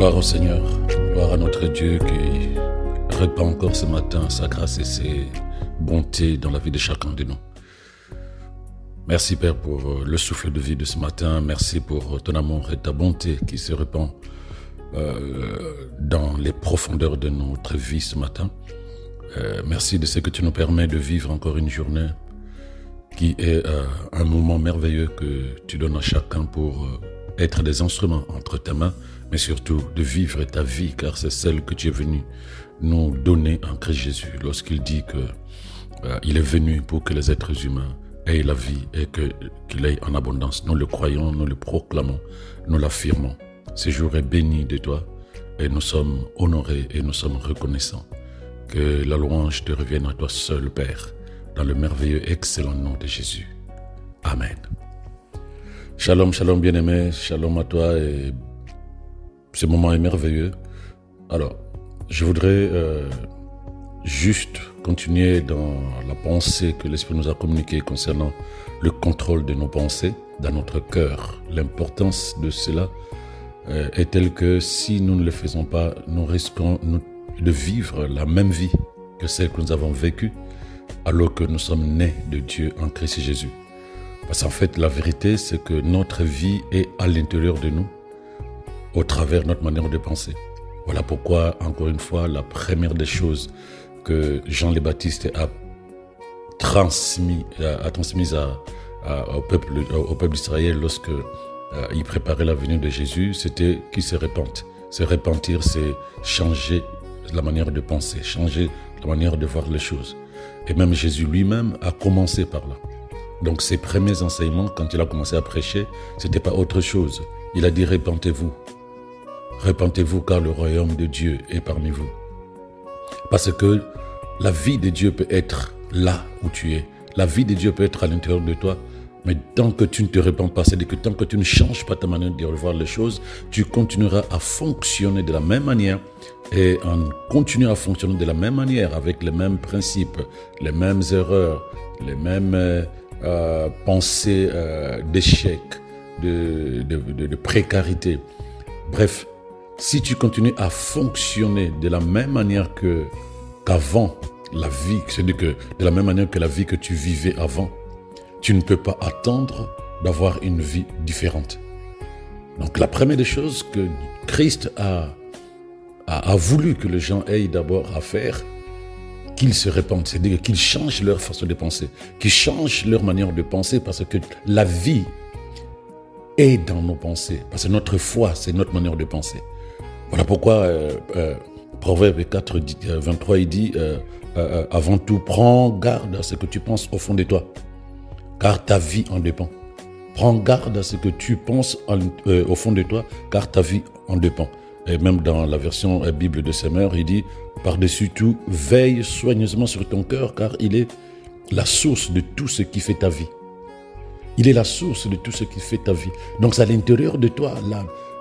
Gloire au Seigneur, gloire à notre Dieu qui répand encore ce matin sa grâce et ses bontés dans la vie de chacun de nous. Merci Père pour le souffle de vie de ce matin, merci pour ton amour et ta bonté qui se répand dans les profondeurs de notre vie ce matin. Merci de ce que tu nous permets de vivre encore une journée qui est un moment merveilleux que tu donnes à chacun pour être des instruments entre tes mains, mais surtout de vivre ta vie, car c'est celle que tu es venu nous donner en Christ Jésus. Lorsqu'il dit qu'il est venu pour que les êtres humains aient la vie et qu'il ait en abondance. Nous le croyons, nous le proclamons, nous l'affirmons. Ce jour est béni de toi et nous sommes honorés et nous sommes reconnaissants. Que la louange te revienne à toi seul, Père, dans le merveilleux, excellent nom de Jésus. Amen. Shalom, shalom bien-aimé, shalom à toi et ce moment est merveilleux. Alors, je voudrais juste continuer dans la pensée que l'Esprit nous a communiquée concernant le contrôle de nos pensées dans notre cœur. L'importance de cela est telle que si nous ne le faisons pas, nous risquons de vivre la même vie que celle que nous avons vécue alors que nous sommes nés de Dieu en Christ Jésus. Parce qu'en fait, la vérité, c'est que notre vie est à l'intérieur de nous, au travers de notre manière de penser. Voilà pourquoi, encore une fois, la première des choses que Jean le Baptiste a transmise au peuple d'Israël lorsque il préparait la venue de Jésus, c'était qu'il se repente. Se repentir, c'est changer la manière de penser, changer la manière de voir les choses. Et même Jésus lui-même a commencé par là. Donc ses premiers enseignements, quand il a commencé à prêcher, c'était pas autre chose. Il a dit repentez-vous. Repentez-vous car le royaume de Dieu est parmi vous. Parce que la vie de Dieu peut être là où tu es. La vie de Dieu peut être à l'intérieur de toi. Mais tant que tu ne te repens pas, c'est-à-dire que tant que tu ne changes pas ta manière de voir les choses, tu continueras à fonctionner de la même manière et en continuant à fonctionner de la même manière avec les mêmes principes, les mêmes erreurs, les mêmes pensées d'échec, de précarité. Bref, si tu continues à fonctionner de la même manière qu'avant la vie, c'est-à-dire que de la même manière que la vie que tu vivais avant, tu ne peux pas attendre d'avoir une vie différente. Donc la première des choses que Christ a voulu que les gens aient d'abord à faire, qu'ils se répandent, c'est-à-dire qu'ils changent leur façon de penser, qu'ils changent leur manière de penser parce que la vie est dans nos pensées. Parce que notre foi, c'est notre manière de penser. Voilà pourquoi Proverbe 4, 23, il dit avant tout, prends garde à ce que tu penses au fond de toi, car ta vie en dépend. Prends garde à ce que tu penses au fond de toi, car ta vie en dépend. Et même dans la version Bible de Semeur, il dit, par-dessus tout, veille soigneusement sur ton cœur, car il est la source de tout ce qui fait ta vie. Il est la source de tout ce qui fait ta vie. Donc c'est à l'intérieur de toi,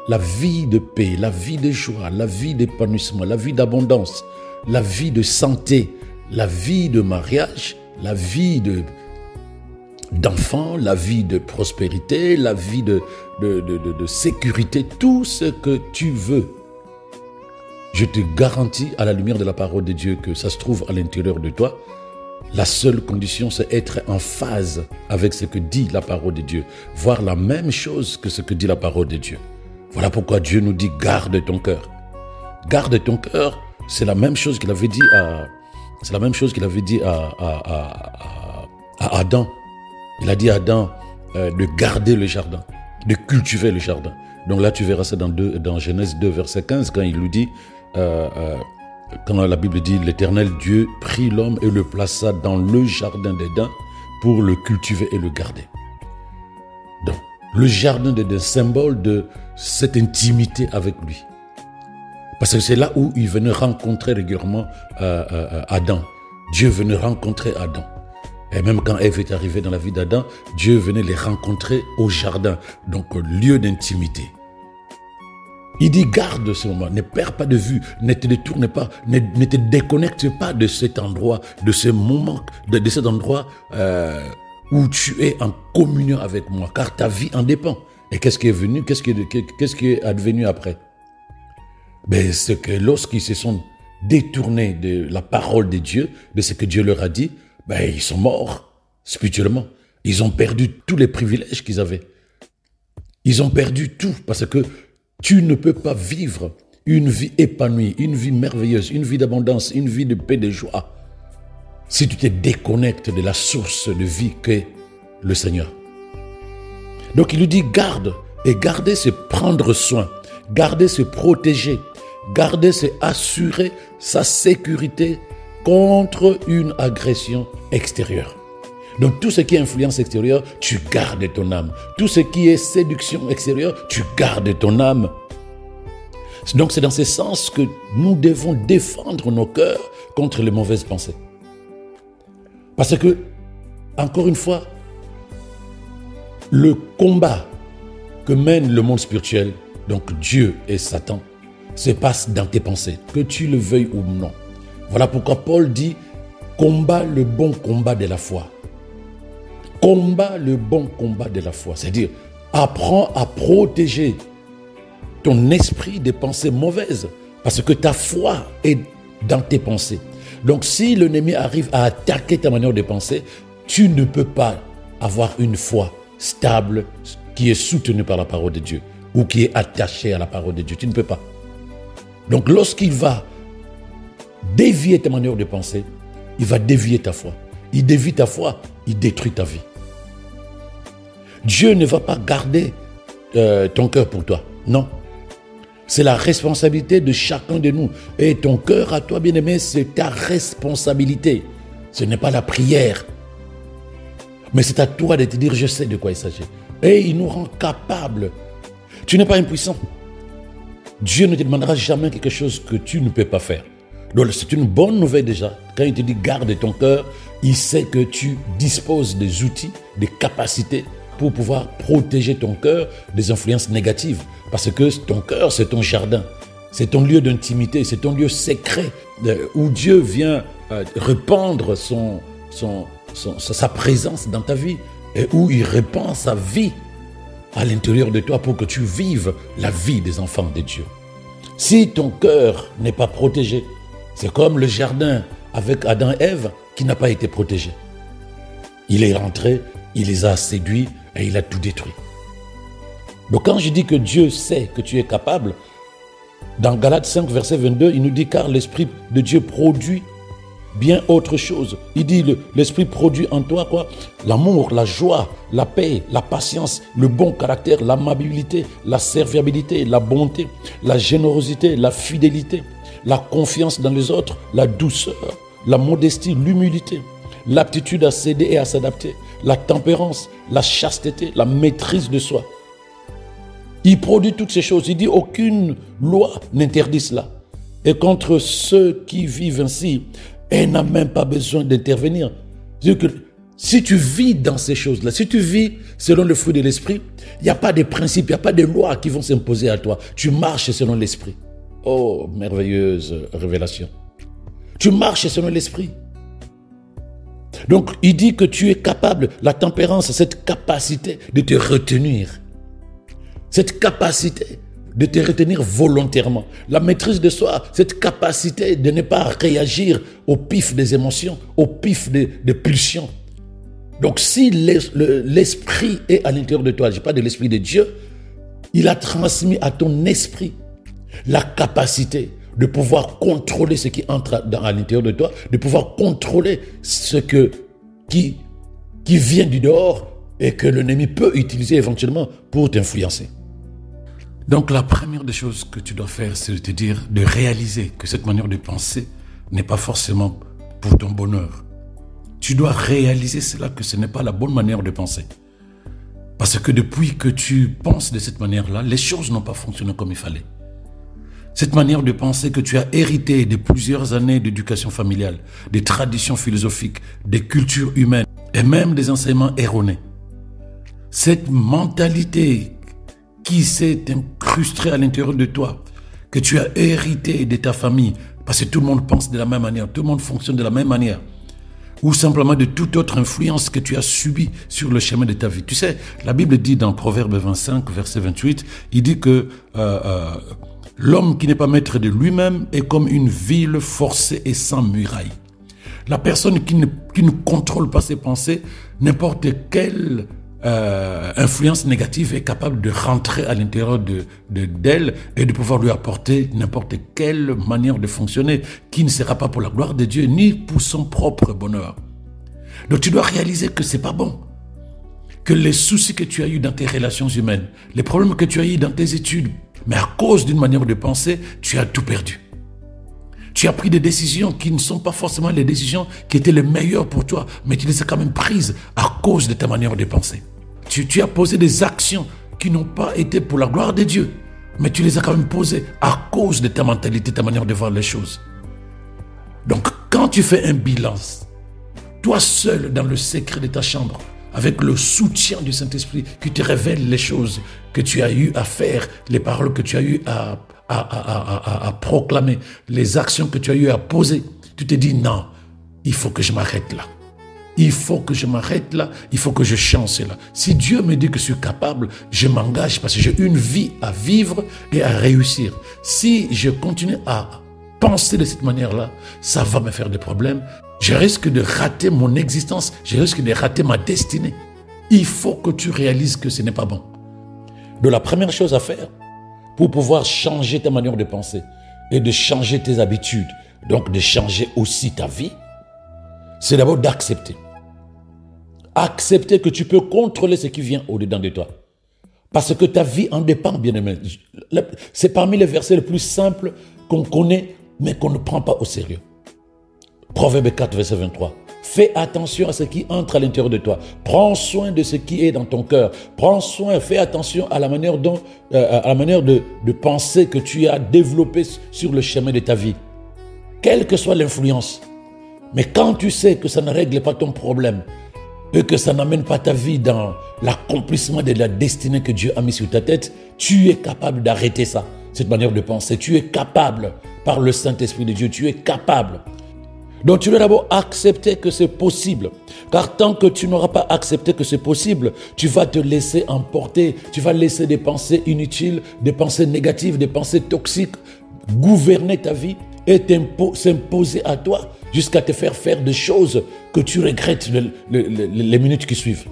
la vie de paix, la vie de joie, la vie d'épanouissement, la vie d'abondance, la vie de santé, la vie de mariage, la vie d'enfants, la vie de prospérité, la vie de sécurité, tout ce que tu veux. Je te garantis à la lumière de la parole de Dieu que ça se trouve à l'intérieur de toi. La seule condition, c'est être en phase avec ce que dit la parole de Dieu. Voir la même chose que ce que dit la parole de Dieu. Voilà pourquoi Dieu nous dit garde ton cœur. Garde ton cœur, c'est la même chose qu'il avait dit à Adam. Il a dit à Adam de garder le jardin, de cultiver le jardin. Donc là, tu verras ça dans Genèse 2, verset 15, quand il nous dit, quand la Bible dit, l'Éternel Dieu prit l'homme et le plaça dans le jardin d'Éden pour le cultiver et le garder. Donc, le jardin d'Éden, symbole de cette intimité avec lui. Parce que c'est là où il venait rencontrer régulièrement Adam. Dieu venait rencontrer Adam. Et même quand Ève est arrivée dans la vie d'Adam, Dieu venait les rencontrer au jardin, donc lieu d'intimité. Il dit garde ce moment, ne perds pas de vue, ne te détourne pas, ne te déconnecte pas de cet endroit, de ce moment, de cet endroit où tu es en communion avec moi, car ta vie en dépend. Et qu'est-ce qui est venu, qu'est-ce qui est advenu après? Ben, c'est que lorsqu'ils se sont détournés de la parole de Dieu, de ce que Dieu leur a dit, ben, ils sont morts spirituellement. Ils ont perdu tous les privilèges qu'ils avaient. Ils ont perdu tout parce que tu ne peux pas vivre une vie épanouie, une vie merveilleuse, une vie d'abondance, une vie de paix, de joie, si tu te déconnectes de la source de vie qu'est le Seigneur. Donc il lui dit garde, et garder c'est prendre soin, garder c'est protéger, garder c'est assurer sa sécurité contre une agression extérieure. Donc tout ce qui est influence extérieure, tu gardes ton âme. Tout ce qui est séduction extérieure, tu gardes ton âme. Donc c'est dans ce sens que nous devons défendre nos cœurs contre les mauvaises pensées. Parce que, encore une fois, le combat que mène le monde spirituel, donc Dieu et Satan, se passe dans tes pensées, que tu le veuilles ou non. Voilà pourquoi Paul dit « combat le bon combat de la foi ». Combat le bon combat de la foi, c'est-à-dire apprends à protéger ton esprit des pensées mauvaises, parce que ta foi est dans tes pensées. Donc si l'ennemi arrive à attaquer ta manière de penser, tu ne peux pas avoir une foi stable qui est soutenue par la parole de Dieu ou qui est attachée à la parole de Dieu. Tu ne peux pas. Donc lorsqu'il va dévier ta manière de penser, il va dévier ta foi. Il dévie ta foi, il détruit ta vie. Dieu ne va pas garder ton cœur pour toi. Non. C'est la responsabilité de chacun de nous. Et ton cœur à toi, bien-aimé, c'est ta responsabilité. Ce n'est pas la prière. Mais c'est à toi de te dire, je sais de quoi il s'agit. Et il nous rend capables. Tu n'es pas impuissant. Dieu ne te demandera jamais quelque chose que tu ne peux pas faire. Donc c'est une bonne nouvelle déjà. Quand il te dit garde ton cœur, il sait que tu disposes des outils, des capacités pour pouvoir protéger ton cœur des influences négatives. Parce que ton cœur, c'est ton jardin. C'est ton lieu d'intimité, c'est ton lieu secret où Dieu vient répandre sa présence dans ta vie et où il répand sa vie à l'intérieur de toi pour que tu vives la vie des enfants de Dieu. Si ton cœur n'est pas protégé, c'est comme le jardin avec Adam et Ève qui n'a pas été protégé. Il est rentré, il les a séduits et il a tout détruit. Donc quand je dis que Dieu sait que tu es capable, dans Galates 5, verset 22, il nous dit car l'Esprit de Dieu produit bien autre chose. Il dit l'Esprit produit en toi quoi? L'amour, la joie, la paix, la patience, le bon caractère, l'amabilité, la serviabilité, la bonté, la générosité, la fidélité, la confiance dans les autres, la douceur, la modestie, l'humilité, l'aptitude à céder et à s'adapter, la tempérance, la chasteté, la maîtrise de soi. Il produit toutes ces choses. Il dit aucune loi n'interdit cela. Et contre ceux qui vivent ainsi, elle n'a même pas besoin d'intervenir. C'est-à-dire que si tu vis dans ces choses-là, si tu vis selon le fruit de l'esprit, il n'y a pas de principes, il n'y a pas de lois qui vont s'imposer à toi. Tu marches selon l'esprit. Oh, merveilleuse révélation. Tu marches selon l'esprit. Donc, il dit que tu es capable, la tempérance, cette capacité de te retenir. Cette capacité de te retenir volontairement. La maîtrise de soi, cette capacité de ne pas réagir au pif des émotions, au pif des pulsions. Donc, si l'esprit est à l'intérieur de toi, je parle de l'esprit de Dieu, il a transmis à ton esprit la capacité de pouvoir contrôler ce qui entre à l'intérieur de toi, de pouvoir contrôler ce qui vient du dehors et que l'ennemi peut utiliser éventuellement pour t'influencer. Donc la première des choses que tu dois faire, c'est de te dire, de réaliser que cette manière de penser n'est pas forcément pour ton bonheur. Tu dois réaliser cela, que ce n'est pas la bonne manière de penser. Parce que depuis que tu penses de cette manière-là, les choses n'ont pas fonctionné comme il fallait. Cette manière de penser que tu as hérité de plusieurs années d'éducation familiale, des traditions philosophiques, des cultures humaines et même des enseignements erronés. Cette mentalité qui s'est incrustée à l'intérieur de toi, que tu as hérité de ta famille, parce que tout le monde pense de la même manière, tout le monde fonctionne de la même manière, ou simplement de toute autre influence que tu as subie sur le chemin de ta vie. Tu sais, la Bible dit dans Proverbe 25, verset 28, il dit que L'homme qui n'est pas maître de lui-même est comme une ville forcée et sans muraille. La personne qui ne contrôle pas ses pensées, n'importe quelle influence négative est capable de rentrer à l'intérieur d'elle et de pouvoir lui apporter n'importe quelle manière de fonctionner qui ne sera pas pour la gloire de Dieu ni pour son propre bonheur. Donc tu dois réaliser que c'est pas bon. Que les soucis que tu as eus dans tes relations humaines, les problèmes que tu as eus dans tes études, mais à cause d'une manière de penser, tu as tout perdu. Tu as pris des décisions qui ne sont pas forcément les décisions qui étaient les meilleures pour toi, mais tu les as quand même prises à cause de ta manière de penser. Tu as posé des actions qui n'ont pas été pour la gloire de Dieu, mais tu les as quand même posées à cause de ta mentalité, ta manière de voir les choses. Donc, quand tu fais un bilan, toi seul dans le secret de ta chambre, avec le soutien du Saint-Esprit qui te révèle les choses que tu as eu à faire, les paroles que tu as eu à proclamer, les actions que tu as eu à poser, tu te dis non, il faut que je m'arrête là. Il faut que je m'arrête là, il faut que je change cela. Si Dieu me dit que je suis capable, je m'engage parce que j'ai une vie à vivre et à réussir. Si je continue à penser de cette manière-là, ça va me faire des problèmes. Je risque de rater mon existence, je risque de rater ma destinée. Il faut que tu réalises que ce n'est pas bon. Donc la première chose à faire pour pouvoir changer ta manière de penser et de changer tes habitudes, donc de changer aussi ta vie, c'est d'abord d'accepter. Accepter que tu peux contrôler ce qui vient au-dedans de toi. Parce que ta vie en dépend, bien-aimé. C'est parmi les versets les plus simples qu'on connaît, mais qu'on ne prend pas au sérieux. Proverbe 4, verset 23. Fais attention à ce qui entre à l'intérieur de toi. Prends soin de ce qui est dans ton cœur. Prends soin, fais attention à la manière de penser que tu as développé sur le chemin de ta vie. Quelle que soit l'influence. Mais quand tu sais que ça ne règle pas ton problème et que ça n'amène pas ta vie dans l'accomplissement de la destinée que Dieu a mis sur ta tête, tu es capable d'arrêter ça, cette manière de penser. Tu es capable, par le Saint-Esprit de Dieu, tu es capable. Donc tu dois d'abord accepter que c'est possible. Car tant que tu n'auras pas accepté que c'est possible, tu vas te laisser emporter, tu vas laisser des pensées inutiles, des pensées négatives, des pensées toxiques gouverner ta vie et s'imposer à toi jusqu'à te faire des choses que tu regrettes les minutes qui suivent.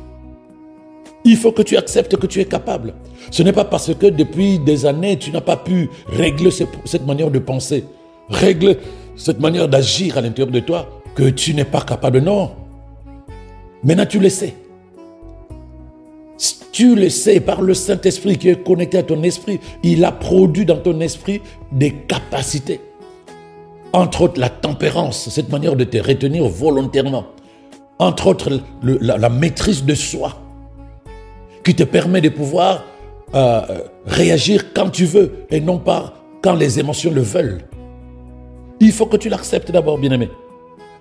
Il faut que tu acceptes que tu es capable. Ce n'est pas parce que depuis des années, tu n'as pas pu régler cette manière de penser, régler cette manière d'agir à l'intérieur de toi, que tu n'es pas capable. Non. Maintenant, tu le sais. Tu le sais par le Saint-Esprit qui est connecté à ton esprit. Il a produit dans ton esprit des capacités. Entre autres, la tempérance, cette manière de te retenir volontairement. Entre autres, la maîtrise de soi qui te permet de pouvoir réagir quand tu veux et non pas quand les émotions le veulent. Il faut que tu l'acceptes d'abord, bien-aimé.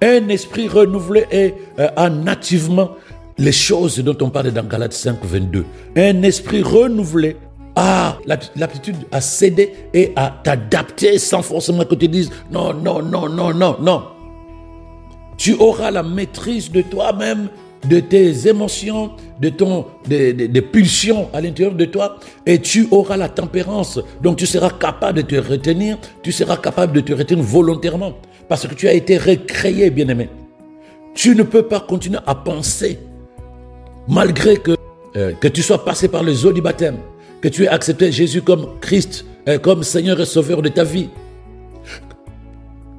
Un esprit renouvelé a nativement les choses dont on parle dans Galates 5, 22. Un esprit renouvelé a l'aptitude à céder et à t'adapter sans forcément que tu dises non, non, non, non, non, non. Tu auras la maîtrise de toi-même, de tes émotions, des pulsions à l'intérieur de toi, et tu auras la tempérance. Donc tu seras capable de te retenir, tu seras capable de te retenir volontairement, parce que tu as été recréé, bien-aimé. Tu ne peux pas continuer à penser, malgré que tu sois passé par les eaux du baptême, que tu aies accepté Jésus comme Christ, comme Seigneur et Sauveur de ta vie.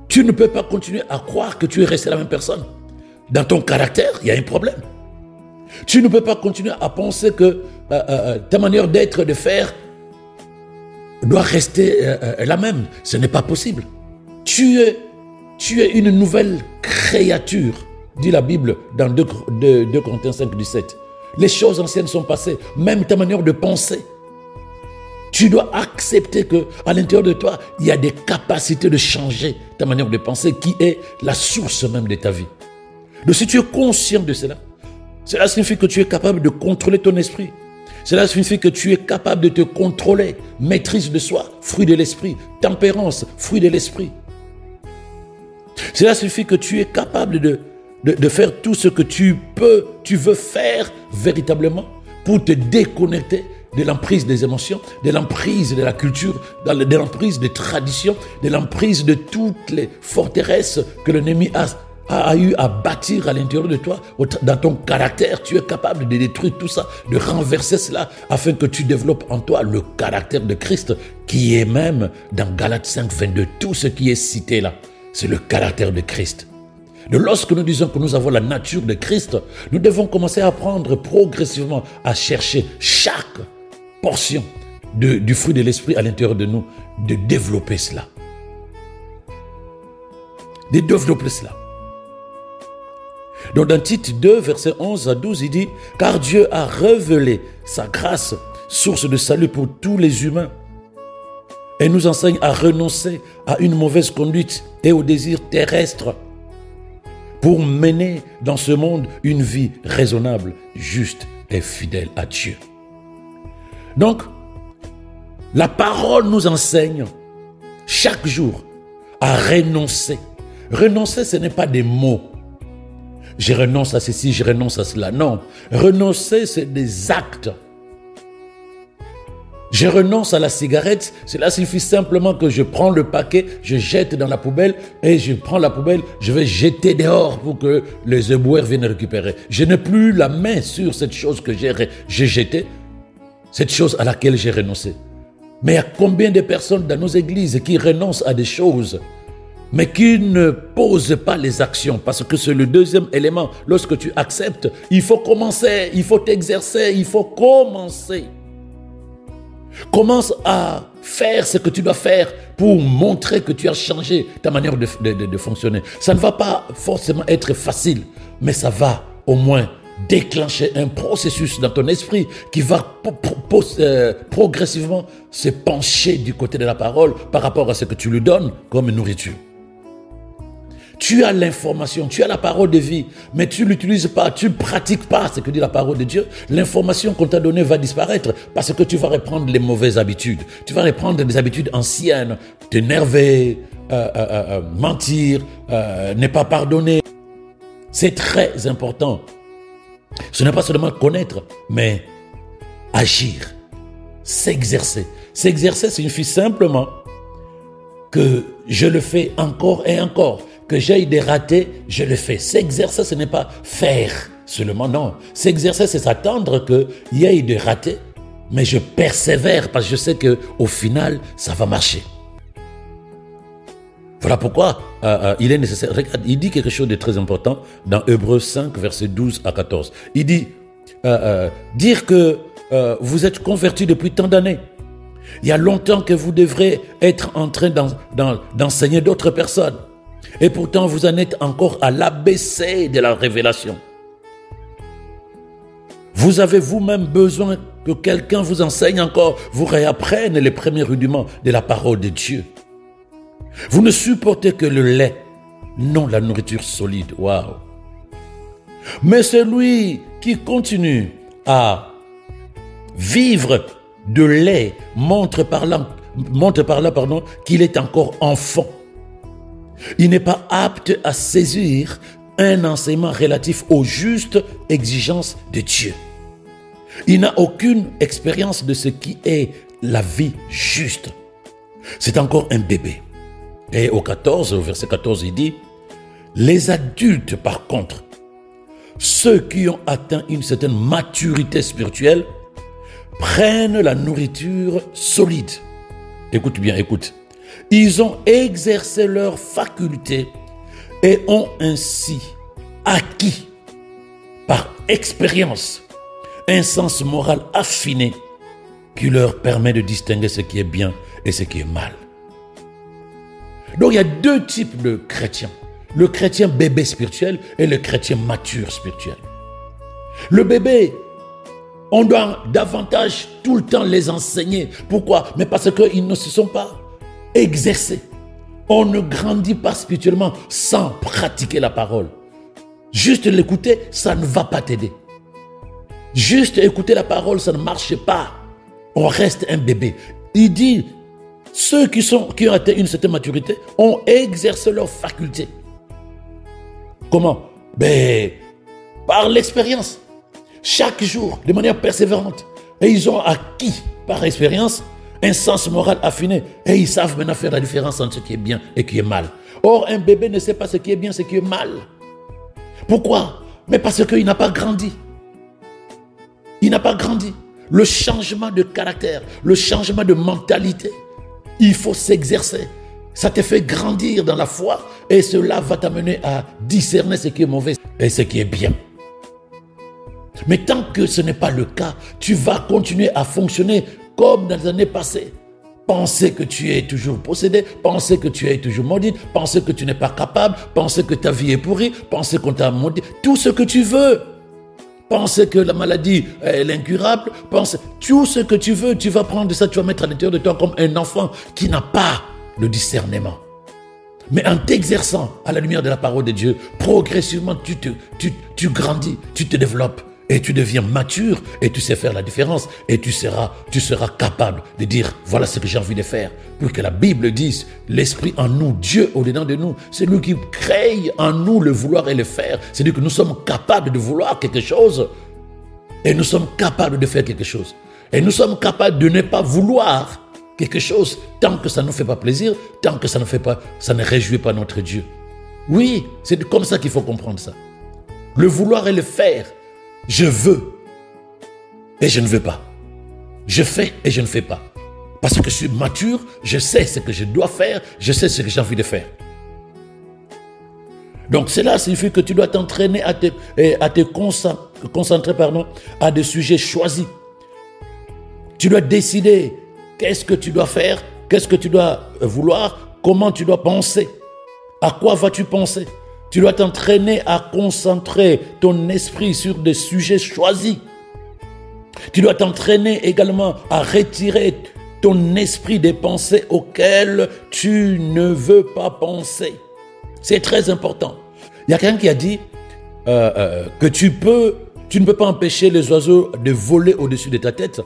Tu ne peux pas continuer à croire que tu es resté la même personne. Dans ton caractère, il y a un problème. Tu ne peux pas continuer à penser que ta manière d'être, de faire, doit rester la même. Ce n'est pas possible. Tu es une nouvelle créature, dit la Bible dans 2 Corinthiens 5, 17. Les choses anciennes sont passées, même ta manière de penser. Tu dois accepter qu'à l'intérieur de toi, il y a des capacités de changer ta manière de penser qui est la source même de ta vie. Donc si tu es conscient de cela, cela signifie que tu es capable de contrôler ton esprit. Cela signifie que tu es capable de te contrôler. Maîtrise de soi, fruit de l'esprit. Tempérance, fruit de l'esprit. Cela signifie que tu es capable de faire tout ce que tu veux faire véritablement pour te déconnecter de l'emprise des émotions, de l'emprise de la culture, de l'emprise des traditions, de l'emprise de toutes les forteresses que l'ennemi a eu à bâtir à l'intérieur de toi, dans ton caractère. Tu es capable de détruire tout ça, de renverser cela, afin que tu développes en toi le caractère de Christ, qui est même dans Galates 5, 22. Tout ce qui est cité là, c'est le caractère de Christ. Donc lorsque nous disons que nous avons la nature de Christ, nous devons commencer à apprendre progressivement à chercher chaque portion du fruit de l'esprit à l'intérieur de nous, de développer cela. De développer cela. Donc dans Tite 2, versets 11 à 12, il dit « Car Dieu a révélé sa grâce, source de salut pour tous les humains, et nous enseigne à renoncer à une mauvaise conduite et aux désirs terrestres, pour mener dans ce monde une vie raisonnable, juste et fidèle à Dieu. » Donc, la parole nous enseigne chaque jour à renoncer. Renoncer, ce n'est pas des mots. Je renonce à ceci, je renonce à cela. Non, renoncer, c'est des actes. Je renonce à la cigarette, cela suffit simplement que je prends le paquet, je jette dans la poubelle et je prends la poubelle, je vais jeter dehors pour que les éboueurs viennent récupérer. Je n'ai plus la main sur cette chose que j'ai jetée, cette chose à laquelle j'ai renoncé. Mais il y a combien de personnes dans nos églises qui renoncent à des choses, mais qui ne posent pas les actions, parce que c'est le deuxième élément. Lorsque tu acceptes, il faut commencer, il faut t'exercer, il faut commencer. Commence à faire ce que tu dois faire pour montrer que tu as changé ta manière de fonctionner. Ça ne va pas forcément être facile, mais ça va au moins déclencher un processus dans ton esprit qui va progressivement se pencher du côté de la parole par rapport à ce que tu lui donnes comme nourriture. Tu as l'information, tu as la parole de vie, mais tu ne l'utilises pas, tu ne pratiques pas ce que dit la parole de Dieu. L'information qu'on t'a donnée va disparaître parce que tu vas reprendre les mauvaises habitudes. Tu vas reprendre des habitudes anciennes, t'énerver, mentir, ne pas pardonner. C'est très important. Ce n'est pas seulement connaître, mais agir, s'exercer. S'exercer signifie simplement que je le fais encore et encore. Que j'aille des ratés, je le fais. S'exercer, ce n'est pas faire seulement, non. S'exercer, c'est s'attendre qu'il y ait des ratés, mais je persévère parce que je sais qu'au final, ça va marcher. Voilà pourquoi il est nécessaire. Regarde, il dit quelque chose de très important dans Hébreux 5, versets 12 à 14. Il dit, dire que vous êtes convertis depuis tant d'années. Il y a longtemps que vous devrez être en train d'enseigner d'autres personnes. Et pourtant, vous en êtes encore à l'ABC de la révélation. Vous avez vous-même besoin que quelqu'un vous enseigne encore, vous réapprenne les premiers rudiments de la parole de Dieu. Vous ne supportez que le lait, non la nourriture solide. Waouh! Mais celui qui continue à vivre de lait montre par là, qu'il est encore enfant. Il n'est pas apte à saisir un enseignement relatif aux justes exigences de Dieu. Il n'a aucune expérience de ce qui est la vie juste. C'est encore un bébé. Et au verset 14, il dit, les adultes par contre, ceux qui ont atteint une certaine maturité spirituelle, prennent la nourriture solide. Écoute bien, écoute. Ils ont exercé leurs facultés et ont ainsi acquis par expérience un sens moral affiné qui leur permet de distinguer ce qui est bien et ce qui est mal. Donc il y a deux types de chrétiens. Le chrétien bébé spirituel et le chrétien mature spirituel. Le bébé, on doit davantage tout le temps les enseigner. Pourquoi? Mais parce qu'ils ne se sont pas exercés. On ne grandit pas spirituellement sans pratiquer la parole. Juste l'écouter, ça ne va pas t'aider. Juste écouter la parole, ça ne marche pas. On reste un bébé. Il dit, ceux qui ont atteint une certaine maturité ont exercé leurs facultés. Comment? Par l'expérience. Chaque jour, de manière persévérante, Et ils ont acquis par expérience un sens moral affiné. Et ils savent maintenant faire la différence entre ce qui est bien et ce qui est mal. Or, un bébé ne sait pas ce qui est bien, ce qui est mal. Pourquoi? Mais parce qu'il n'a pas grandi. Il n'a pas grandi. Le changement de caractère, le changement de mentalité, il faut s'exercer. Ça te fait grandir dans la foi et cela va t'amener à discerner ce qui est mauvais et ce qui est bien. Mais tant que ce n'est pas le cas, tu vas continuer à fonctionner comme dans les années passées. Penser que tu es toujours possédé, penser que tu es toujours maudit, penser que tu n'es pas capable, penser que ta vie est pourrie, penser qu'on t'a maudit, tout ce que tu veux. Penser que la maladie est incurable, pense tout ce que tu veux, tu vas prendre ça, tu vas mettre à l'intérieur de toi comme un enfant qui n'a pas le discernement. Mais en t'exerçant à la lumière de la parole de Dieu, progressivement tu grandis, tu te développes et tu deviens mature et tu sais faire la différence et tu seras capable de dire voilà ce que j'ai envie de faire. Pour que la Bible dise l'esprit en nous, Dieu au-dedans de nous, c'est lui qui crée en nous le vouloir et le faire. C'est-à-dire que nous sommes capables de vouloir quelque chose et nous sommes capables de faire quelque chose. Et nous sommes capables de ne pas vouloir quelque chose tant que ça ne nous fait pas plaisir, tant que ça ne réjouit pas notre Dieu. Oui, c'est comme ça qu'il faut comprendre ça. Le vouloir et le faire. Je veux et je ne veux pas. Je fais et je ne fais pas. Parce que je suis mature, je sais ce que je dois faire, je sais ce que j'ai envie de faire. Donc cela signifie que tu dois t'entraîner à te concentrer à des sujets choisis. Tu dois décider qu'est-ce que tu dois faire, qu'est-ce que tu dois vouloir, comment tu dois penser, à quoi vas-tu penser. Tu dois t'entraîner à concentrer ton esprit sur des sujets choisis. Tu dois t'entraîner également à retirer ton esprit des pensées auxquelles tu ne veux pas penser. C'est très important. Il y a quelqu'un qui a dit que tu ne peux pas empêcher les oiseaux de voler au-dessus de ta tête,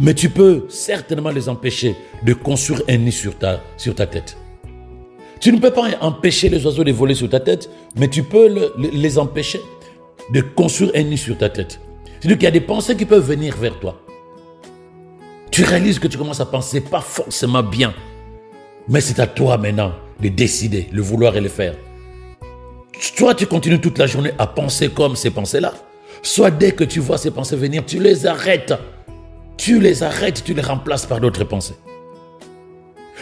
mais tu peux certainement les empêcher de construire un nid sur ta tête. Tu ne peux pas empêcher les oiseaux de voler sur ta tête, mais tu peux les empêcher de construire un nid sur ta tête. C'est-à-dire qu'il y a des pensées qui peuvent venir vers toi. Tu réalises que tu commences à penser pas forcément bien, mais c'est à toi maintenant de décider, le vouloir et le faire. Soit tu continues toute la journée à penser comme ces pensées-là, soit dès que tu vois ces pensées venir, tu les arrêtes. Tu les remplaces par d'autres pensées.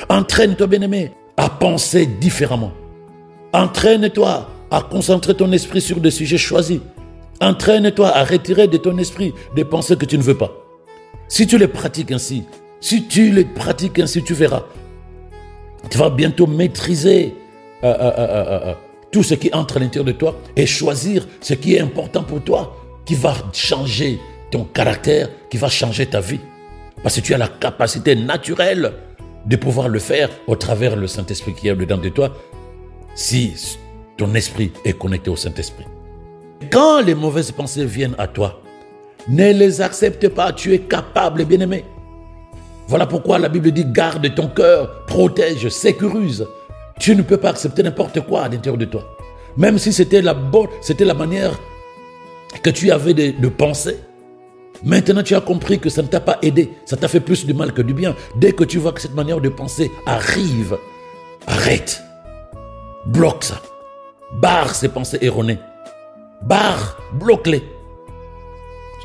Entraîne-toi, bien-aimé, à penser différemment. Entraîne-toi à concentrer ton esprit sur des sujets choisis. Entraîne-toi à retirer de ton esprit des pensées que tu ne veux pas. Si tu les pratiques ainsi, tu verras. Tu vas bientôt maîtriser tout ce qui entre à l'intérieur de toi et choisir ce qui est important pour toi, qui va changer ton caractère, qui va changer ta vie. Parce que tu as la capacité naturelle de pouvoir le faire au travers le Saint-Esprit qui est dedans de toi, si ton esprit est connecté au Saint-Esprit. Quand les mauvaises pensées viennent à toi, ne les accepte pas, tu es capable, bien-aimé. Voilà pourquoi la Bible dit garde ton cœur, protège, sécurise. Tu ne peux pas accepter n'importe quoi à l'intérieur de toi. Même si c'était la manière que tu avais de penser. Maintenant, tu as compris que ça ne t'a pas aidé. Ça t'a fait plus de mal que du bien. Dès que tu vois que cette manière de penser arrive, arrête. Bloque ça. Barre ces pensées erronées. Barre, bloque-les.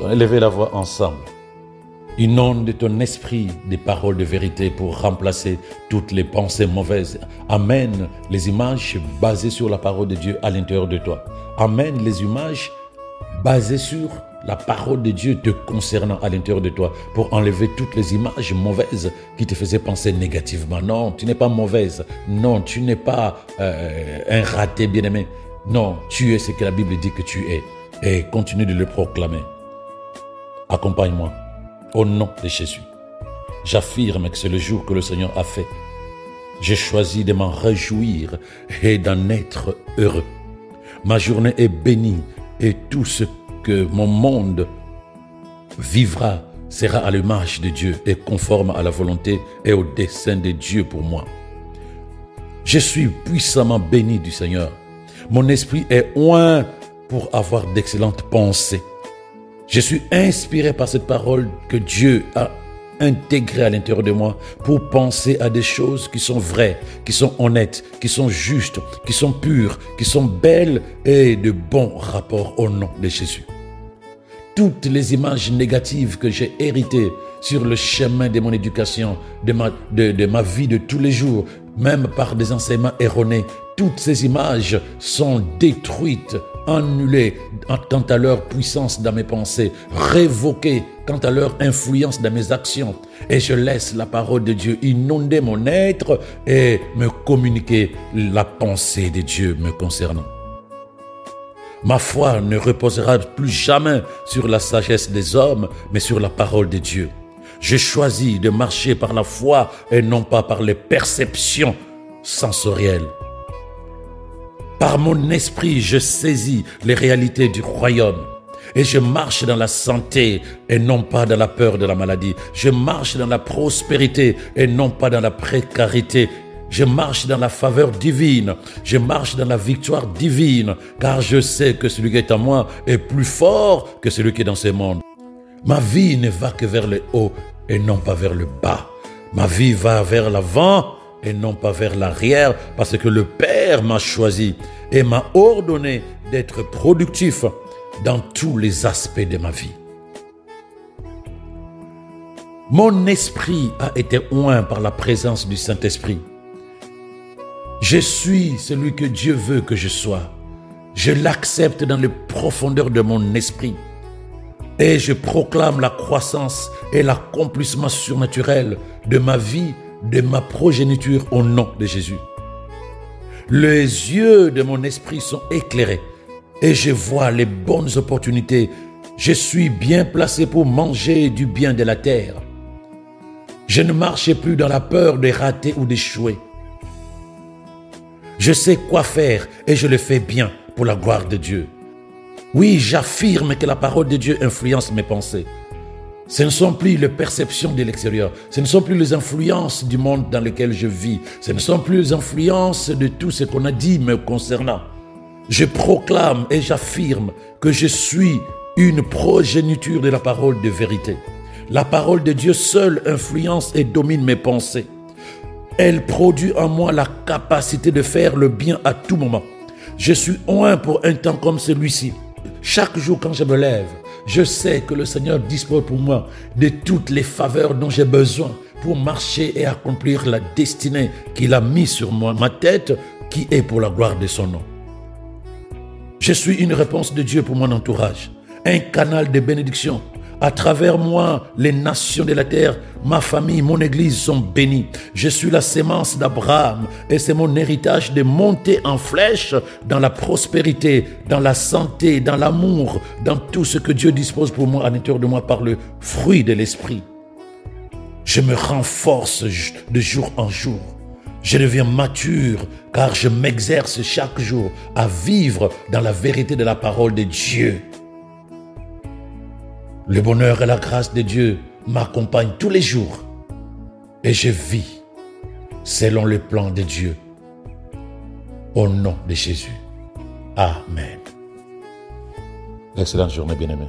On va élever la voix ensemble. Inonde de ton esprit des paroles de vérité pour remplacer toutes les pensées mauvaises. Amène les images basées sur la parole de Dieu à l'intérieur de toi. Amène les images basées sur la parole de Dieu te concernant à l'intérieur de toi pour enlever toutes les images mauvaises qui te faisaient penser négativement. Non, tu n'es pas mauvaise. Non, tu n'es pas un raté bien-aimé. Non, tu es ce que la Bible dit que tu es. Et continue de le proclamer. Accompagne-moi. Au nom de Jésus. J'affirme que c'est le jour que le Seigneur a fait. J'ai choisi de m'en réjouir et d'en être heureux. Ma journée est bénie et tout ce que mon monde vivra sera à l'image de Dieu et conforme à la volonté et au dessein de Dieu pour moi. Je suis puissamment béni du Seigneur. Mon esprit est oint pour avoir d'excellentes pensées. Je suis inspiré par cette parole que Dieu a intégrée à l'intérieur de moi pour penser à des choses qui sont vraies, qui sont honnêtes, qui sont justes, qui sont pures, qui sont belles et de bons rapports au nom de Jésus. Toutes les images négatives que j'ai héritées sur le chemin de mon éducation, de ma vie de tous les jours, même par des enseignements erronés, toutes ces images sont détruites, annulées quant à leur puissance dans mes pensées, révoquées quant à leur influence dans mes actions. Et je laisse la parole de Dieu inonder mon être et me communiquer la pensée de Dieu me concernant. Ma foi ne reposera plus jamais sur la sagesse des hommes, mais sur la parole de Dieu. Je choisis de marcher par la foi et non pas par les perceptions sensorielles. Par mon esprit, je saisis les réalités du royaume et je marche dans la santé et non pas dans la peur de la maladie. Je marche dans la prospérité et non pas dans la précarité. Je marche dans la faveur divine, je marche dans la victoire divine, car je sais que celui qui est en moi est plus fort que celui qui est dans ce monde. Ma vie ne va que vers le haut et non pas vers le bas. Ma vie va vers l'avant et non pas vers l'arrière, parce que le Père m'a choisi et m'a ordonné d'être productif dans tous les aspects de ma vie. Mon esprit a été oint par la présence du Saint-Esprit. Je suis celui que Dieu veut que je sois. Je l'accepte dans les profondeurs de mon esprit. Et je proclame la croissance et l'accomplissement surnaturel de ma vie, de ma progéniture au nom de Jésus. Les yeux de mon esprit sont éclairés et je vois les bonnes opportunités. Je suis bien placé pour manger du bien de la terre. Je ne marche plus dans la peur de rater ou d'échouer. Je sais quoi faire et je le fais bien pour la gloire de Dieu. Oui, j'affirme que la parole de Dieu influence mes pensées. Ce ne sont plus les perceptions de l'extérieur. Ce ne sont plus les influences du monde dans lequel je vis. Ce ne sont plus les influences de tout ce qu'on a dit me concernant. Je proclame et j'affirme que je suis une progéniture de la parole de vérité. La parole de Dieu seule influence et domine mes pensées. Elle produit en moi la capacité de faire le bien à tout moment. Je suis oint pour un temps comme celui-ci. Chaque jour quand je me lève, je sais que le Seigneur dispose pour moi de toutes les faveurs dont j'ai besoin pour marcher et accomplir la destinée qu'il a mise sur moi, ma tête, qui est pour la gloire de son nom. Je suis une réponse de Dieu pour mon entourage, un canal de bénédiction. À travers moi, les nations de la terre, ma famille, mon église sont bénies. Je suis la sémence d'Abraham et c'est mon héritage de monter en flèche dans la prospérité, dans la santé, dans l'amour, dans tout ce que Dieu dispose pour moi à l'intérieur de moi par le fruit de l'esprit. Je me renforce de jour en jour. Je deviens mature car je m'exerce chaque jour à vivre dans la vérité de la parole de Dieu. Le bonheur et la grâce de Dieu m'accompagnent tous les jours et je vis selon le plan de Dieu. Au nom de Jésus. Amen. Excellente journée, bien-aimés.